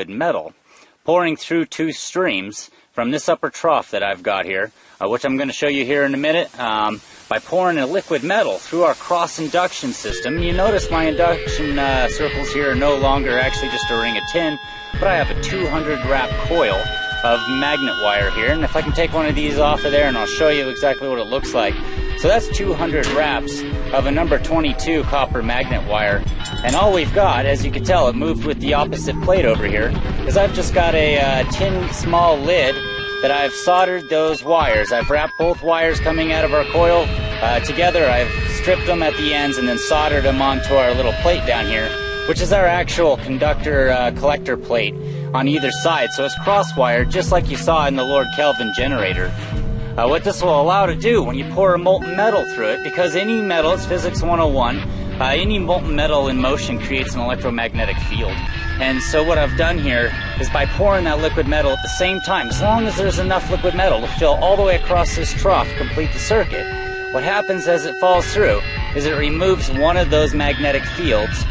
metal pouring through two streams from this upper trough that I've got here, which I'm going to show you here in a minute. By pouring a liquid metal through our cross induction system, you notice my induction circles here are no longer actually just a ring of tin, but I have a 200 wrap coil of magnet wire here. And if I can take one of these off of there, and I'll show you exactly what it looks like. So that's 200 wraps of a number 22 copper magnet wire. And all we've got, as you can tell, it moved with the opposite plate over here, is I've just got a tin small lid that I've soldered those wires. I've wrapped both wires coming out of our coil together. I've stripped them at the ends and then soldered them onto our little plate down here, which is our actual conductor collector plate on either side. So it's cross-wired, just like you saw in the Lord Kelvin generator. What this will allow to do when you pour a molten metal through it, because any metal, it's Physics 101, any molten metal in motion creates an electromagnetic field. And so what I've done here is by pouring that liquid metal at the same time, as long as there's enough liquid metal to fill all the way across this trough, complete the circuit, what happens as it falls through is it removes one of those magnetic fields,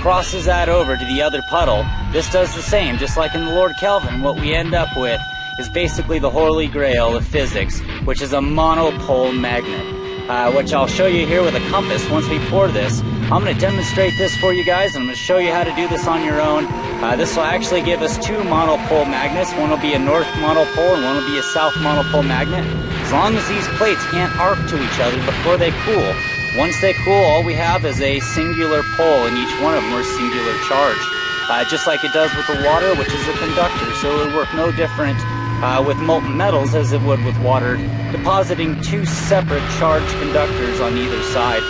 crosses that over to the other puddle. This does the same, just like in the Lord Kelvin. What we end up with is basically the holy grail of physics, which is a monopole magnet. Which I'll show you here with a compass once we pour this. I'm going to demonstrate this for you guys, and I'm going to show you how to do this on your own. This will actually give us two monopole magnets. One will be a north monopole and one will be a south monopole magnet. As long as these plates can't arc to each other before they cool. Once they cool, all we have is a singular pole in each one of them, or singular charge. Just like it does with the water, which is a conductor. So it would work no different with molten metals as it would with water, depositing two separate charged conductors on either side.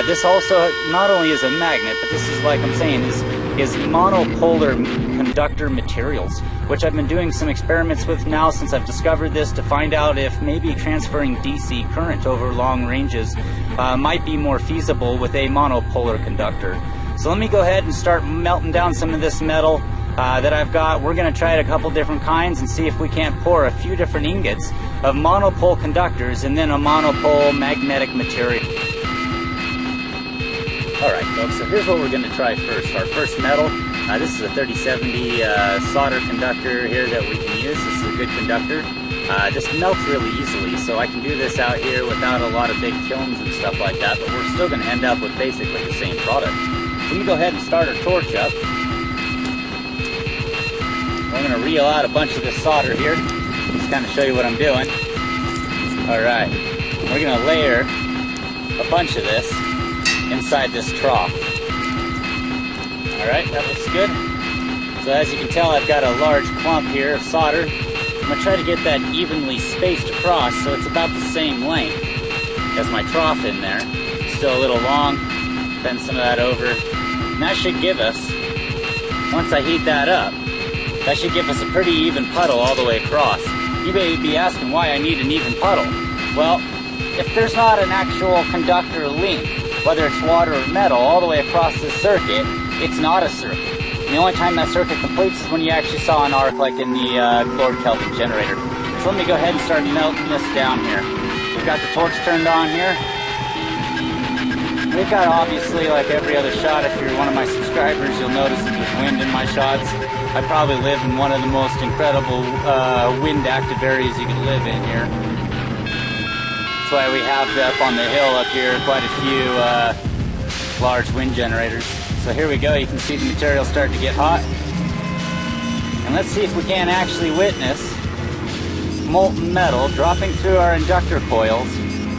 This also not only is a magnet, but this is, like I'm saying, is monopolar conductor materials, which I've been doing some experiments with now since I've discovered this, to find out if maybe transferring DC current over long ranges might be more feasible with a monopolar conductor. So let me go ahead and start melting down some of this metal that I've got. We're going to try it a couple different kinds and see if we can't pour a few different ingots of monopole conductors and then a monopole magnetic material. Alright folks, so here's what we're going to try first. Our first metal, this is a 3070 solder conductor here that we can use. This is a good conductor. Just melts really easily, so I can do this out here without a lot of big kilns and stuff like that, but we're still going to end up with basically the same product. So let me go ahead and start our torch up. I'm going to reel out a bunch of this solder here, just kind of show you what I'm doing. Alright, we're going to layer a bunch of this inside this trough. Alright, that looks good. So as you can tell, I've got a large clump here of solder. I'm going to try to get that evenly spaced across so it's about the same length as my trough in there. Still a little long, bend some of that over. And that should give us, once I heat that up, that should give us a pretty even puddle all the way across. You may be asking why I need an even puddle. Well, if there's not an actual conductor link, whether it's water or metal, all the way across this circuit, it's not a circuit. And the only time that circuit completes is when you actually saw an arc like in the Lord Kelvin generator. So let me go ahead and start melting this down here. We've got the torch turned on here. We've got, obviously, like every other shot, if you're one of my subscribers, you'll notice that there's wind in my shots. I probably live in one of the most incredible wind-active areas you can live in here. That's why we have up on the hill up here quite a few large wind generators. So here we go, you can see the material starting to get hot. And let's see if we can actually witness molten metal dropping through our inductor coils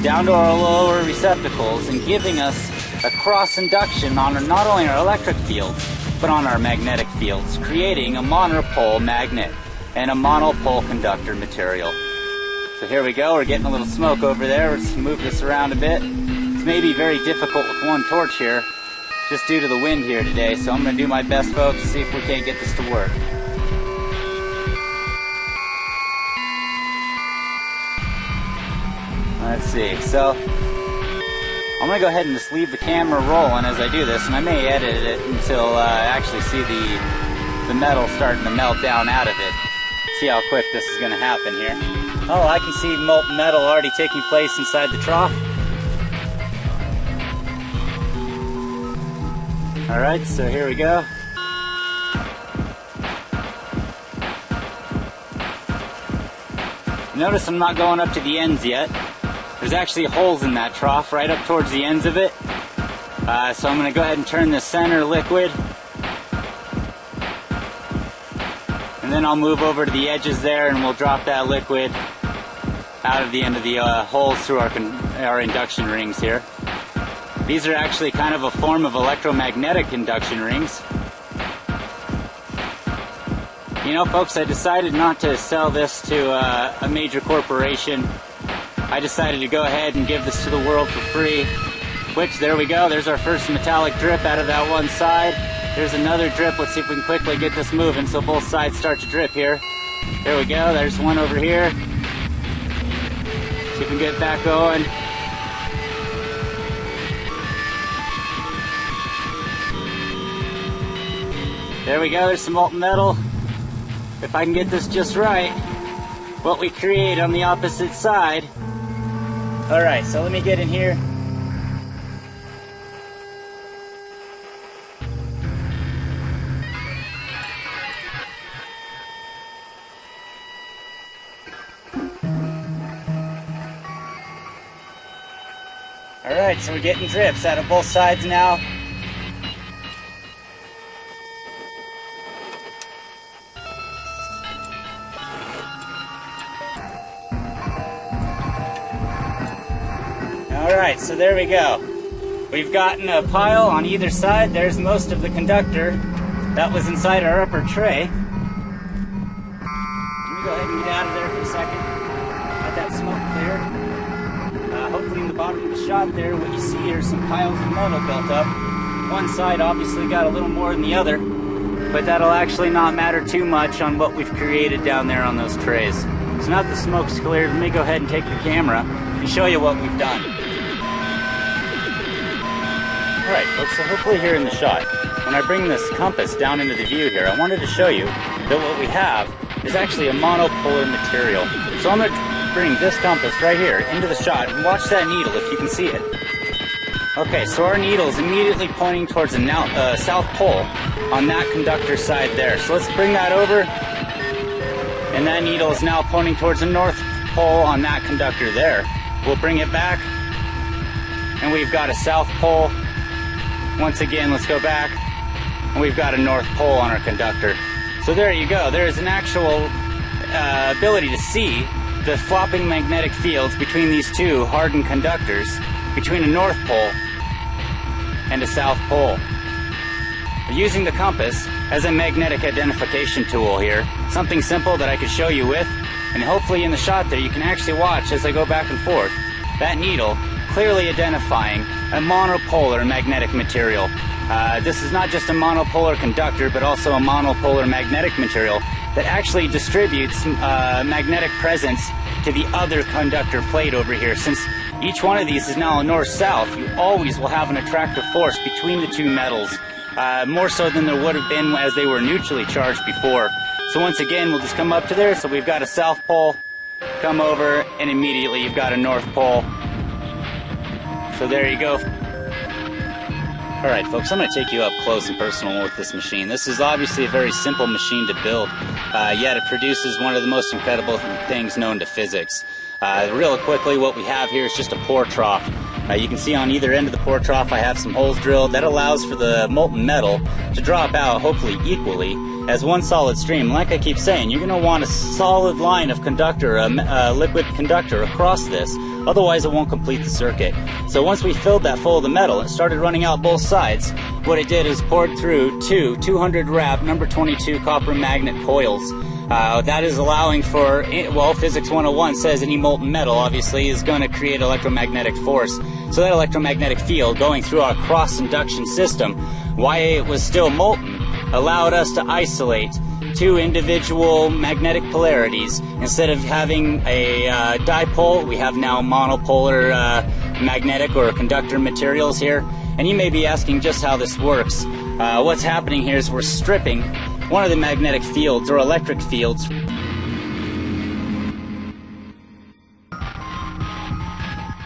down to our lower receptacles and giving us a cross induction on not only our electric fields, but on our magnetic fields, creating a monopole magnet and a monopole conductor material. So here we go, we're getting a little smoke over there. Let's move this around a bit. It's maybe very difficult with one torch here, just due to the wind here today, so I'm going to do my best, folks, to see if we can't get this to work. Let's see, so I'm going to go ahead and just leave the camera rolling as I do this, and I may edit it until I actually see the metal starting to melt down out of it. See how quick this is going to happen here. Oh, I can see molten metal already taking place inside the trough. Alright, so here we go. Notice I'm not going up to the ends yet. There's actually holes in that trough right up towards the ends of it. So I'm going to go ahead and turn the center liquid. And then I'll move over to the edges there and we'll drop that liquid out of the end of the holes through our induction rings here. These are actually kind of a form of electromagnetic induction rings. You know, folks, I decided not to sell this to a major corporation. I decided to go ahead and give this to the world for free. Which, there we go, there's our first metallic drip out of that one side. There's another drip. Let's see if we can quickly get this moving so both sides start to drip here. There we go, there's one over here. See if we can get that going. There we go, there's some molten metal. If I can get this just right, what we create on the opposite side. Alright, so let me get in here. Alright, so we're getting drips out of both sides now. Alright, so there we go. We've gotten a pile on either side. There's most of the conductor that was inside our upper tray. Let me go ahead and get out of there for a second. Let that smoke clear. Hopefully in the bottom of the shot there, what you see are some piles of metal built up. One side obviously got a little more than the other, but that'll actually not matter too much on what we've created down there on those trays. So now that the smoke's cleared, let me go ahead and take the camera and show you what we've done. Alright folks, so hopefully here in the shot, when I bring this compass down into the view here, I wanted to show you that what we have is actually a monopolar material. So I'm going to bring this compass right here into the shot and watch that needle if you can see it. Okay, so our needle is immediately pointing towards the south pole on that conductor side there. So let's bring that over, and that needle is now pointing towards the north pole on that conductor there. We'll bring it back, and we've got a south pole. Once again, let's go back, and we've got a north pole on our conductor. So there you go. There is an actual ability to see the flopping magnetic fields between these two hardened conductors, between a north pole and a south pole. We're using the compass as a magnetic identification tool here. Something simple that I could show you with, and hopefully in the shot there you can actually watch as I go back and forth. That needle clearly identifying a monopolar magnetic material. This is not just a monopolar conductor, but also a monopolar magnetic material that actually distributes magnetic presence to the other conductor plate over here. Since each one of these is now a north-south, you always will have an attractive force between the two metals, more so than there would have been as they were neutrally charged before. So once again, we'll just come up to there. So we've got a south pole, come over, and immediately you've got a north pole. So there you go. Alright folks, I'm going to take you up close and personal with this machine. This is obviously a very simple machine to build, yet it produces one of the most incredible things known to physics. Real quickly, what we have here is just a pour trough. You can see on either end of the pour trough I have some holes drilled. That allows for the molten metal to drop out, hopefully equally, as one solid stream. Like I keep saying, you're going to want a solid line of conductor, a liquid conductor across this, otherwise it won't complete the circuit. So once we filled that full of the metal, it started running out both sides. What it did is poured through two 200 wrap number 22 copper magnet coils. That is allowing for, well, Physics 101 says any molten metal obviously is going to create electromagnetic force. So that electromagnetic field going through our cross-induction system, while it was still molten, allowed us to isolate two individual magnetic polarities. Instead of having a dipole, we have now monopolar magnetic or conductor materials here. And you may be asking just how this works. What's happening here is we're stripping one of the magnetic fields or electric fields